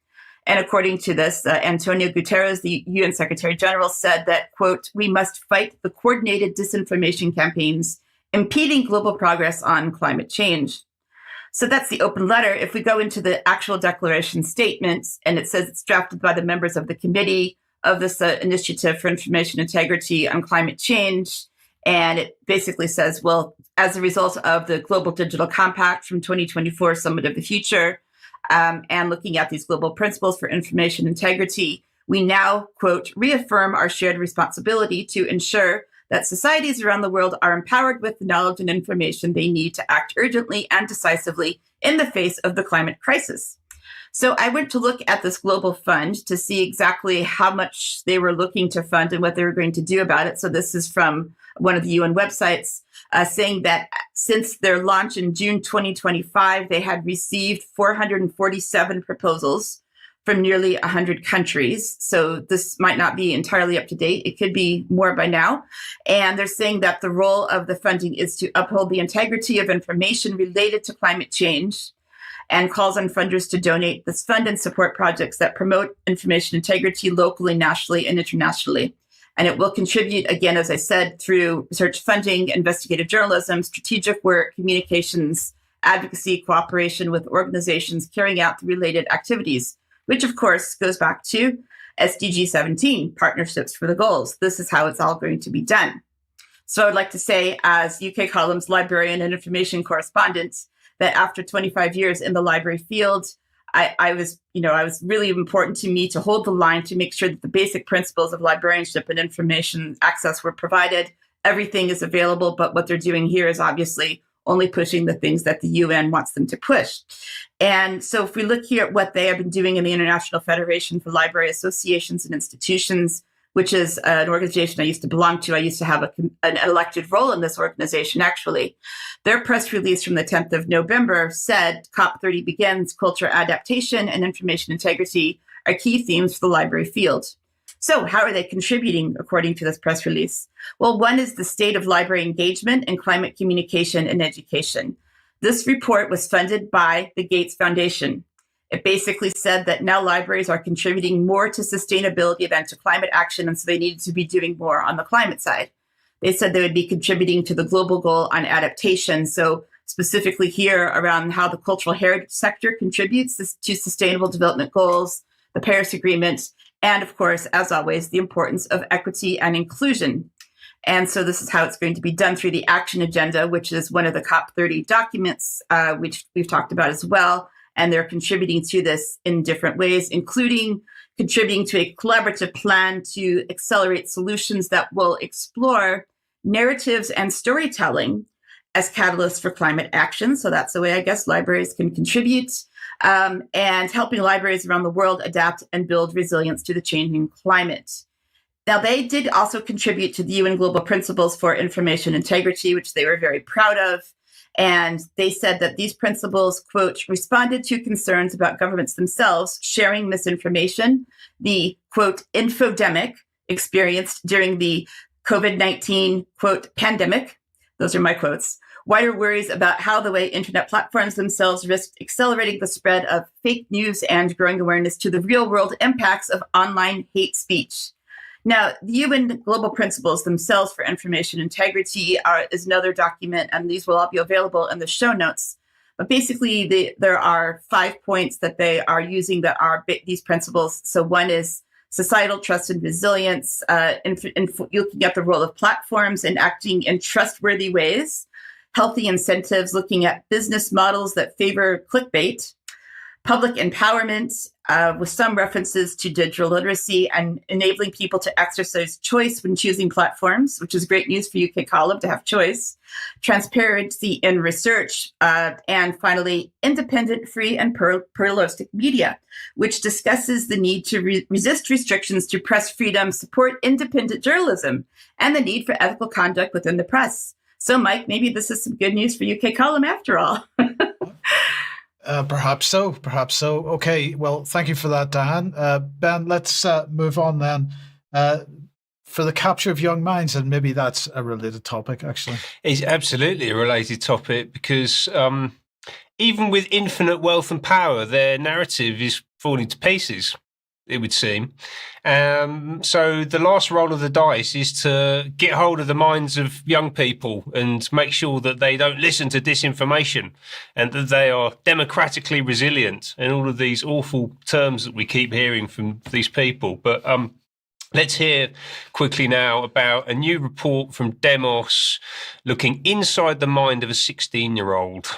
Speaker 10: And according to this, Antonio Guterres, the UN Secretary General, said that, quote, we must fight the coordinated disinformation campaigns impeding global progress on climate change. So that's the open letter. If we go into the actual declaration statements, and it says it's drafted by the members of the committee of this Initiative for Information Integrity on Climate Change. And it basically says, well, as a result of the Global Digital Compact from 2024 Summit of the Future, and looking at these global principles for information integrity, we now, quote, reaffirm our shared responsibility to ensure that societies around the world are empowered with the knowledge and information they need to act urgently and decisively in the face of the climate crisis. So I went to look at this global fund to see exactly how much they were looking to fund and what they were going to do about it. So this is from one of the UN websites saying that since their launch in June 2025, they had received 447 proposals from nearly 100 countries. So this might not be entirely up to date. It could be more by now. And they're saying that the role of the funding is to uphold the integrity of information related to climate change, and calls on funders to donate this fund and support projects that promote information integrity locally, nationally, and internationally. And it will contribute, again, as I said, through research funding, investigative journalism, strategic work, communications, advocacy, cooperation with organizations carrying out the related activities, which of course goes back to SDG 17, Partnerships for the Goals. This is how it's all going to be done. So I'd like to say, as UK Columns librarian and information correspondent, that after 25 years in the library field, I was really important to me to hold the line to make sure that the basic principles of librarianship and information access were provided. Everything is available, but what they're doing here is obviously only pushing the things that the UN wants them to push. And so if we look here at what they have been doing in the International Federation for Library Associations and Institutions, which is an organization I used to belong to. I used to have an elected role in this organization, actually. Their press release from the 10th of November said, COP30 begins, culture adaptation and information integrity are key themes for the library field. So how are they contributing, according to this press release? Well, one is the state of library engagement and climate communication and education. This report was funded by the Gates Foundation. It basically said that now libraries are contributing more to sustainability than to climate action, and so they needed to be doing more on the climate side. They said they would be contributing to the global goal on adaptation, so specifically here around how the cultural heritage sector contributes to sustainable development goals, the Paris Agreement, and of course, as always, the importance of equity and inclusion. And so this is how it's going to be done through the action agenda, which is one of the COP30 documents, which we've talked about as well. And they're contributing to this in different ways, including contributing to a collaborative plan to accelerate solutions that will explore narratives and storytelling as catalysts for climate action. So that's the way I guess libraries can contribute, and helping libraries around the world adapt and build resilience to the changing climate. Now, they did also contribute to the UN Global Principles for Information Integrity, which they were very proud of. And they said that these principles, quote, responded to concerns about governments themselves sharing misinformation, the, quote, infodemic experienced during the COVID-19, quote, pandemic. Those are my quotes. Wider worries about how the way internet platforms themselves risked accelerating the spread of fake news and growing awareness to the real world impacts of online hate speech. Now, the UN Global Principles themselves for Information Integrity is another document, and these will all be available in the show notes. But basically, there are 5 points that they are using that are these principles. So one is societal trust and resilience, looking at the role of platforms and acting in trustworthy ways, healthy incentives, looking at business models that favor clickbait, public empowerment, with some references to digital literacy and enabling people to exercise choice when choosing platforms, which is great news for UK Column to have choice, transparency in research, and finally, independent, free, and pluralistic media, which discusses the need to resist restrictions to press freedom, support independent journalism, and the need for ethical conduct within the press. So, Mike, maybe this is some good news for UK Column after all.
Speaker 1: Perhaps so. Perhaps so. Okay. Well, thank you for that, Diane. Ben, let's move on then. For the capture of young minds, and maybe that's a related topic, actually.
Speaker 2: It's absolutely a related topic because even with infinite wealth and power, their narrative is falling to pieces, it would seem. So the last roll of the dice is to get hold of the minds of young people and make sure that they don't listen to disinformation and that they are democratically resilient and all of these awful terms that we keep hearing from these people. But let's hear quickly now about a new report from Demos looking inside the mind of a 16-year-old.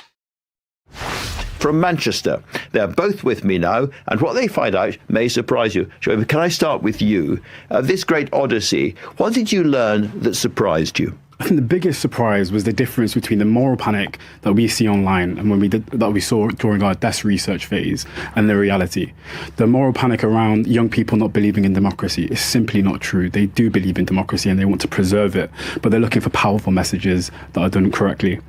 Speaker 16: From Manchester. They're both with me now, and what they find out may surprise you. Shoaib, can I start with you? This great odyssey, what did you learn that surprised you?
Speaker 17: I think the biggest surprise was the difference between the moral panic that we see online and that we saw during our desk research phase and the reality. The moral panic around young people not believing in democracy is simply not true. They do believe in democracy and they want to preserve it, but they're looking for powerful messages that are done correctly.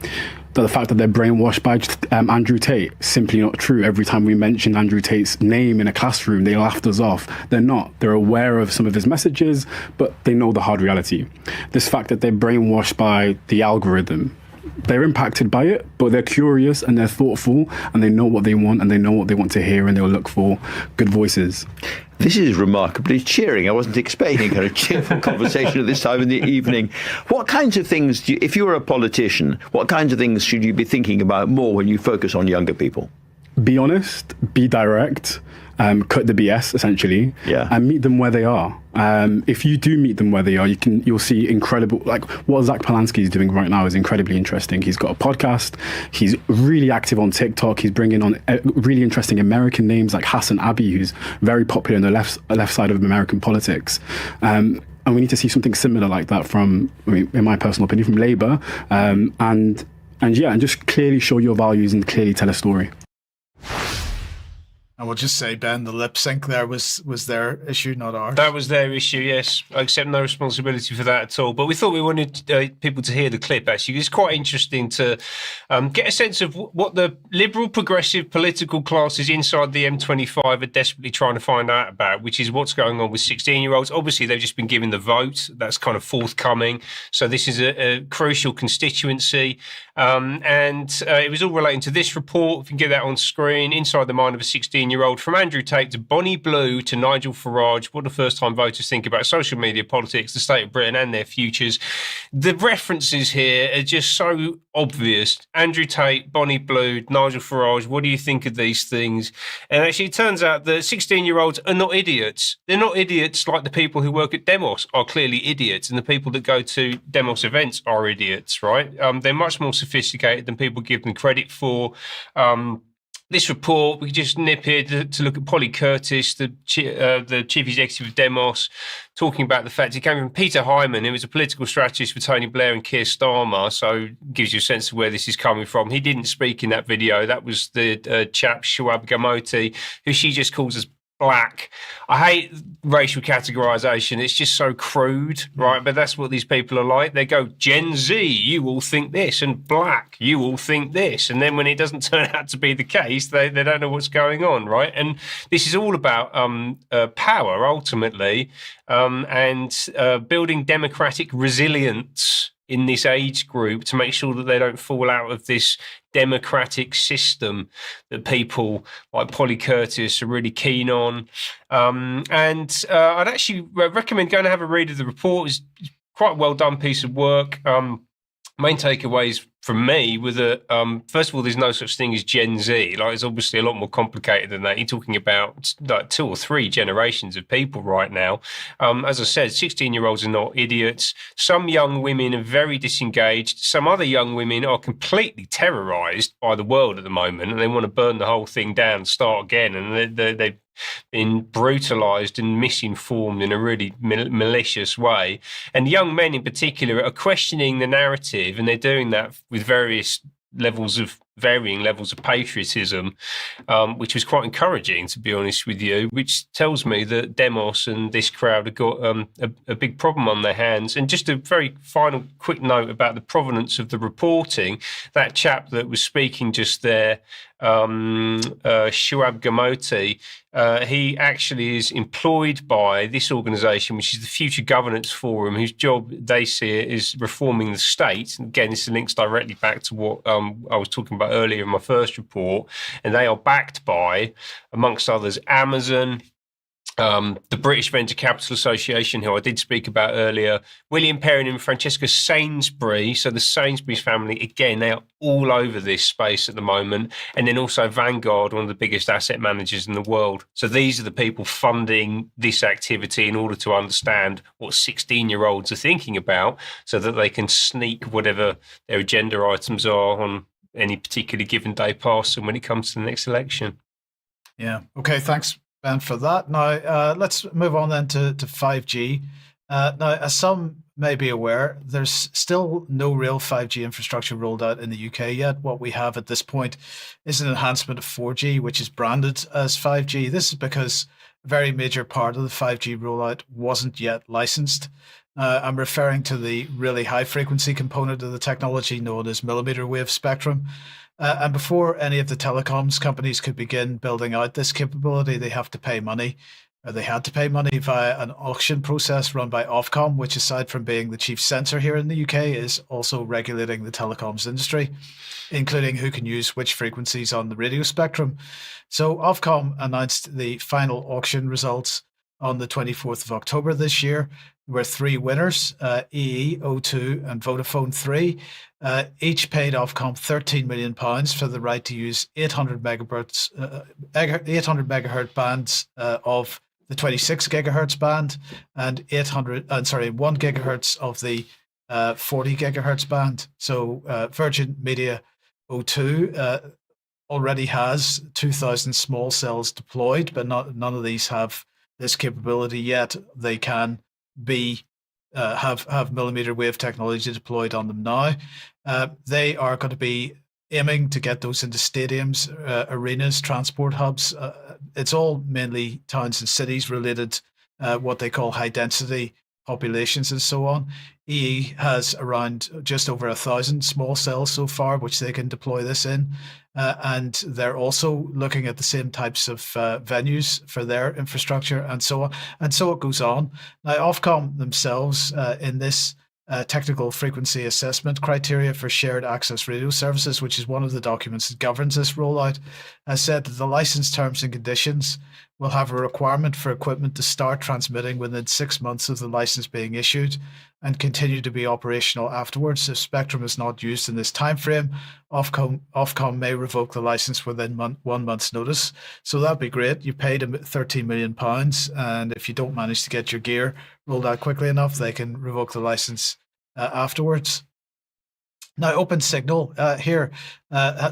Speaker 17: The fact that they're brainwashed by Andrew Tate, simply not true. Every time we mention Andrew Tate's name in a classroom, they laughed us off. They're not. They're aware of some of his messages, but they know the hard reality. This fact that they're brainwashed by the algorithm, they're impacted by it, but they're curious and they're thoughtful and they know what they want and they know what they want to hear and they'll look for good voices.
Speaker 16: This is remarkably cheering. I wasn't expecting a cheerful conversation at this time in the evening. What kinds of things, if you were a politician, what kinds of things should you be thinking about more when you focus on younger people?
Speaker 17: Be honest, be direct, cut the BS essentially, and meet them where they are. If you do meet them where they are, you'll see incredible, like what Zach Polanski is doing right now is incredibly interesting. He's got a podcast. He's really active on TikTok. He's bringing on really interesting American names like Hassan Abbey, who's very popular in the left side of American politics. And we need to see something similar like that from, in my personal opinion, from Labour, and just clearly show your values and clearly tell a story.
Speaker 1: I will just say, Ben, the lip sync there was their issue, not ours.
Speaker 2: That was their issue, yes. I accept no responsibility for that at all. But we thought we wanted people to hear the clip, actually. It's quite interesting to get a sense of what the liberal progressive political classes inside the M25 are desperately trying to find out about, which is what's going on with 16-year-olds. Obviously, they've just been given the vote. That's kind of forthcoming. So this is a crucial constituency. And it was all relating to this report. If you can get that on screen, inside the mind of a 16-year-old, from Andrew Tate to Bonnie Blue to Nigel Farage. What do first-time voters think about social media, politics, the state of Britain and their futures? The references here are just so obvious. Andrew Tate, Bonnie Blue, Nigel Farage, what do you think of these things? And actually, it turns out that 16-year-olds are not idiots. They're not idiots like the people who work at Demos are clearly idiots, and the people that go to Demos events are idiots, right? They're much more sophisticated than people give them credit for. This report, we just nip here to look at Polly Curtis, the chief executive of Demos, talking about the fact it came from Peter Hyman, who was a political strategist for Tony Blair and Keir Starmer, so gives you a sense of where this is coming from. He didn't speak in that video. That was the chap, Shoaib Gamoti, who she just calls us black. I hate racial categorization. It's just so crude, right? But that's what these people are like. They go, Gen Z, you all think this, and black, you all think this. And then when it doesn't turn out to be the case, they don't know what's going on, right? And this is all about power, ultimately, and building democratic resilience in this age group to make sure that they don't fall out of this democratic system that people like Polly Curtis are really keen on. And I'd actually recommend going to have a read of the report. It's quite a well done piece of work. Main takeaways from me were that, first of all, there's no such thing as Gen Z. Like, it's obviously a lot more complicated than that. You're talking about like 2 or 3 generations of people right now. As I said, 16-year-olds are not idiots. Some young women are very disengaged. Some other young women are completely terrorized by the world at the moment, and they want to burn the whole thing down and start again. And they've been brutalized and misinformed in a really malicious way. And young men in particular are questioning the narrative, and they're doing that with varying levels of patriotism, which was quite encouraging, to be honest with you, which tells me that Demos and this crowd have got a big problem on their hands. And just a very final quick note about the provenance of the reporting. That chap that was speaking just there, Shuab Gamoti, he actually is employed by this organisation, which is the Future Governance Forum, whose job they see it is reforming the state. And again, this links directly back to what I was talking about earlier in my first report. And they are backed by, amongst others, Amazon, the British Venture Capital Association, who I did speak about earlier, William Perrin and Francesca Sainsbury. So the Sainsbury's family, again, they are all over this space at the moment. And then also Vanguard, one of the biggest asset managers in the world. So these are the people funding this activity in order to understand what 16-year-olds are thinking about, so that they can sneak whatever their agenda items are on any particularly given day past them when it comes to the next election.
Speaker 1: Yeah. Okay. Thanks, Ben, for that. Now, let's move on then to 5G. Now, as some may be aware, there's still no real 5G infrastructure rolled out in the UK yet. What we have at this point is an enhancement of 4G, which is branded as 5G. This is because a very major part of the 5G rollout wasn't yet licensed. I'm referring to the really high frequency component of the technology known as millimeter wave spectrum. And before any of the telecoms companies could begin building out this capability, they have to pay money. They had to pay money via an auction process run by Ofcom, which, aside from being the chief censor here in the UK, is also regulating the telecoms industry, including who can use which frequencies on the radio spectrum. So Ofcom announced the final auction results on the 24th of October this year. There were 3 winners, EE, O2 and Vodafone 3. Each paid Ofcom £13 million for the right to use 800 megahertz bands of the 26 gigahertz band and 1 gigahertz of the 40 gigahertz band. So Virgin Media O2 already has 2,000 small cells deployed, but none of these have this capability yet. They can be have millimeter wave technology deployed on them now. They are going to be aiming to get those into stadiums, arenas, transport hubs. It's all mainly towns and cities related, what they call high density populations and so on. EE has around just over 1,000 small cells so far, which they can deploy this in. And they're also looking at the same types of venues for their infrastructure and so on. And so it goes on. Now, Ofcom themselves, in this technical frequency assessment criteria for shared access radio services, which is one of the documents that governs this rollout, has said that the license terms and conditions will have a requirement for equipment to start transmitting within 6 months of the license being issued and continue to be operational afterwards. If spectrum is not used in this timeframe, Ofcom may revoke the license within 1 month's notice. So that'd be great. You paid them £13 million, and if you don't manage to get your gear rolled out quickly enough, they can revoke the license afterwards. Now, Open Signal here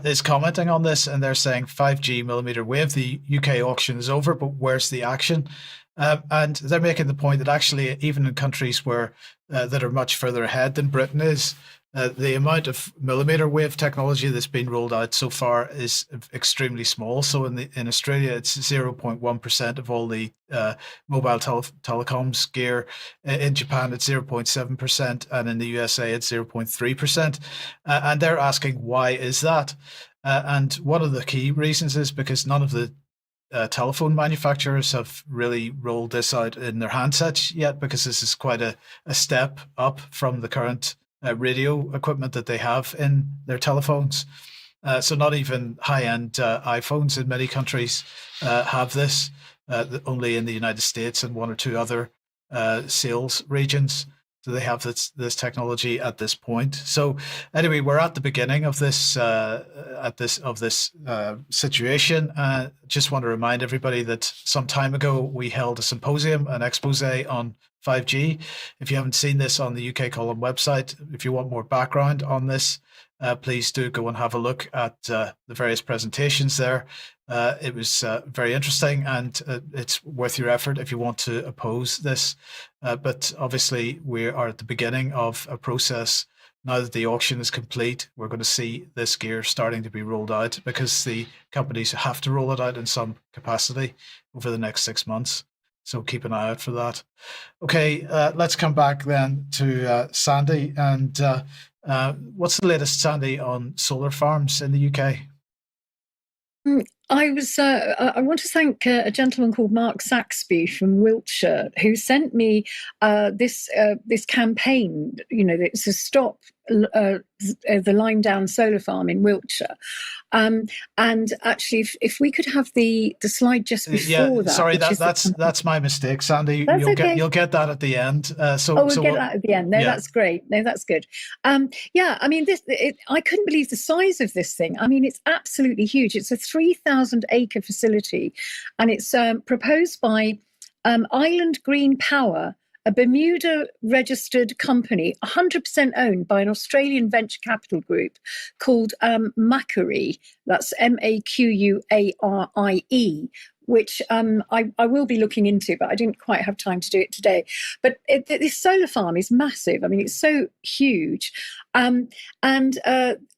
Speaker 1: is commenting on this, and they're saying 5G millimeter wave, the UK auction is over, but where's the action? And they're making the point that actually, even in countries where that are much further ahead than Britain is, the amount of millimeter wave technology that's been rolled out so far is extremely small. So in Australia, it's 0.1% of all the mobile telecoms gear. In Japan, it's 0.7%, and in the USA, it's 0.3%. And they're asking, why is that? And one of the key reasons is because none of the telephone manufacturers have really rolled this out in their handsets yet, because this is quite a step up from the current radio equipment that they have in their telephones. So not even high-end iPhones in many countries have this, only in the United States and one or two other sales regions. So they have this technology at this point. So anyway, we're at the beginning of this situation. Just want to remind everybody that some time ago we held a symposium, an expose on 5G. If you haven't seen this on the UK Column website, if you want more background on this, please do go and have a look at the various presentations there. It was very interesting, and it's worth your effort if you want to oppose this. But obviously, we are at the beginning of a process. Now that the auction is complete, we're going to see this gear starting to be rolled out, because the companies have to roll it out in some capacity over the next 6 months. So keep an eye out for that. Okay, let's come back then to Sandi. And what's the latest, Sandi, on solar farms in the UK?
Speaker 6: I want to thank a gentleman called Mark Saxby from Wiltshire, who sent me this campaign. It's a stop the Lyme Down solar farm in Wiltshire. And actually, if we could have the slide just before that.
Speaker 1: Sorry, that's my mistake, Sandi. You'll get that at the end.
Speaker 6: We'll get that at the end. No, that's great. No, that's good. I mean, I couldn't believe the size of this thing. I mean, it's absolutely huge. It's a 3,000-acre facility, and it's proposed by Island Green Power, a Bermuda-registered company, 100% owned by an Australian venture capital group called Macquarie. That's Maquarie, which I will be looking into, but I didn't quite have time to do it today. But this solar farm is massive. I mean, it's so huge.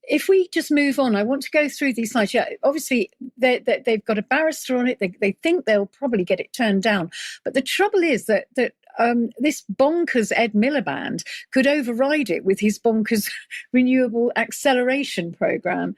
Speaker 6: If we just move on, I want to go through these slides. Yeah, obviously, they've got a barrister on it. They think they'll probably get it turned down. But the trouble is that this bonkers Ed Miliband could override it with his bonkers renewable acceleration program,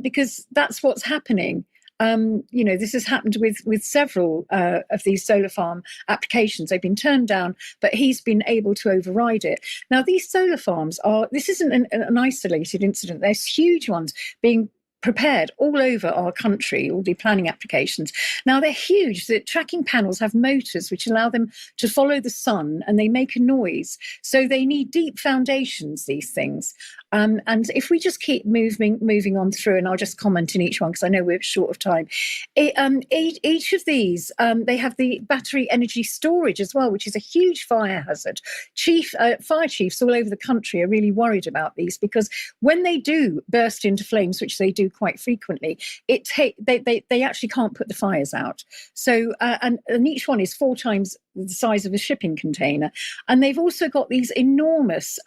Speaker 6: because that's what's happening. This has happened with several of these solar farm applications. They've been turned down, but he's been able to override it. Now, these solar farms this isn't an isolated incident. There's huge ones being prepared all over our country, all the planning applications. Now, they're huge. The tracking panels have motors which allow them to follow the sun, and they make a noise. So they need deep foundations, these things. And if we just keep moving on through, and I'll just comment in each one because I know we're short of time. Each of these, they have the battery energy storage as well, which is a huge fire hazard. Fire chiefs all over the country are really worried about these, because when they do burst into flames, which they do quite frequently, they actually can't put the fires out. So and each one is 4 times the size of a shipping container, and they've also got these enormous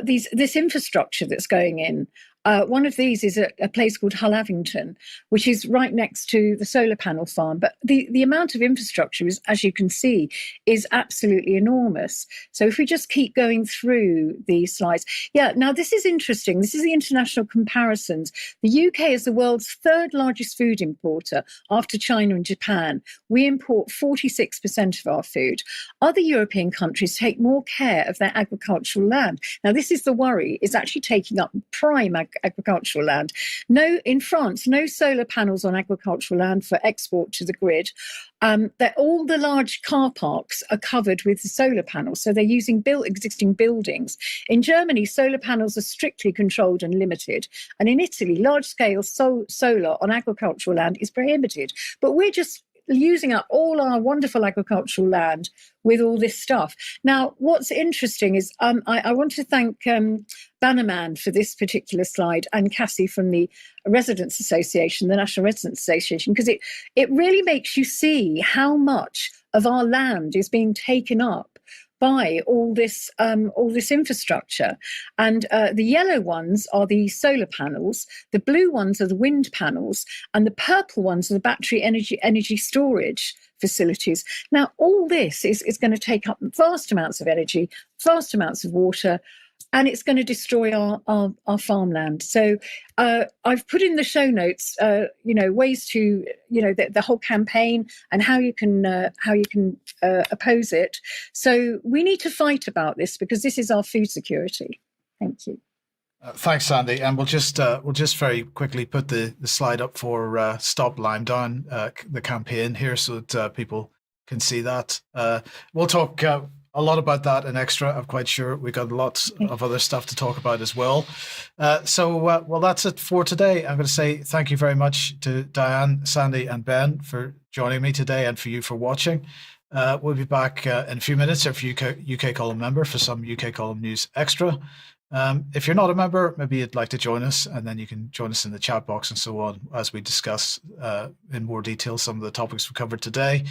Speaker 6: this infrastructure that's going in. One of these is a place called Hullavington, which is right next to the solar panel farm. But the amount of infrastructure, as you can see, is absolutely enormous. So if we just keep going through these slides. Yeah, now this is interesting. This is the international comparisons. The UK is the world's 3rd largest food importer after China and Japan. We import 46% of our food. Other European countries take more care of their agricultural land. Now, this is the worry. It's actually taking up prime agricultural land. No, in France, no solar panels on agricultural land for export to the grid. That all the large car parks are covered with solar panels, so they're using existing buildings. In Germany, solar panels are strictly controlled and limited, and in Italy, large-scale solar on agricultural land is prohibited. But we're just using up all our wonderful agricultural land with all this stuff. Now, what's interesting is I want to thank Bannerman for this particular slide, and Cassie from the Residents Association, the National Residents Association, because it really makes you see how much of our land is being taken up buy all this infrastructure. And the yellow ones are the solar panels, the blue ones are the wind panels, and the purple ones are the battery energy storage facilities. Now, all this is going to take up vast amounts of energy, vast amounts of water, and it's going to destroy our farmland. So I've put in the show notes, ways to, the whole campaign and how you can oppose it. So we need to fight about this because this is our food security. Thank you.
Speaker 1: Thanks, Sandi. And we'll just very quickly put the slide up for Stop Lime Down, the campaign here, so that people can see that. We'll talk a lot about that in extra. I'm quite sure we've got lots of other stuff to talk about as well. Well, that's it for today. I'm going to say thank you very much to Diane, Sandi, and Ben for joining me today, and for you for watching. We'll be back in a few minutes if you're UK Column member for some UK Column News Extra. If you're not a member, maybe you'd like to join us, and then you can join us in the chat box and so on as we discuss in more detail some of the topics we covered today.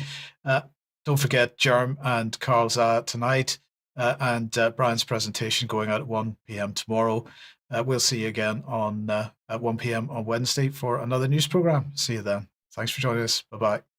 Speaker 1: Don't forget Jerm and Carl's tonight, and Brian's presentation going out at 1 p.m. tomorrow. We'll see you again at 1 p.m. on Wednesday for another news program. See you then. Thanks for joining us. Bye-bye.